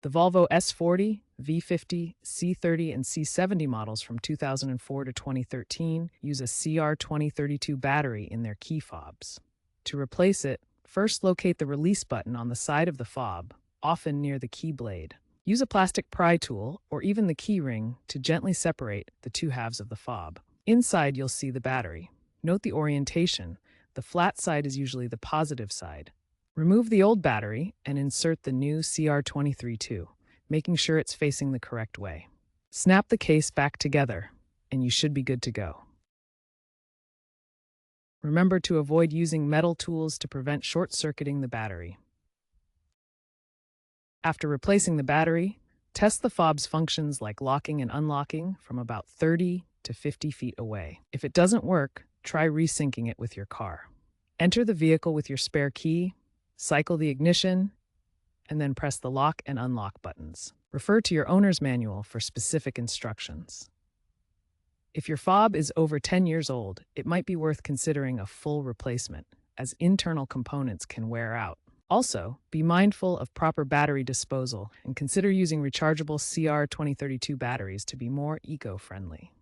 The Volvo S40, V50, C30, and C70 models from 2004 to 2013 use a CR2032 battery in their key fobs. To replace it, first locate the release button on the side of the fob, often near the key blade. Use a plastic pry tool or even the key ring to gently separate the two halves of the fob. Inside, you'll see the battery. Note the orientation. The flat side is usually the positive side. Remove the old battery and insert the new CR2032, making sure it's facing the correct way. Snap the case back together, and you should be good to go. Remember to avoid using metal tools to prevent short-circuiting the battery. After replacing the battery, test the fob's functions like locking and unlocking from about 30 to 50 feet away. If it doesn't work, try resyncing it with your car. Enter the vehicle with your spare key, cycle the ignition, and then press the lock and unlock buttons. Refer to your owner's manual for specific instructions. If your fob is over 10 years old, it might be worth considering a full replacement, as internal components can wear out. Also, be mindful of proper battery disposal and consider using rechargeable CR2032 batteries to be more eco-friendly.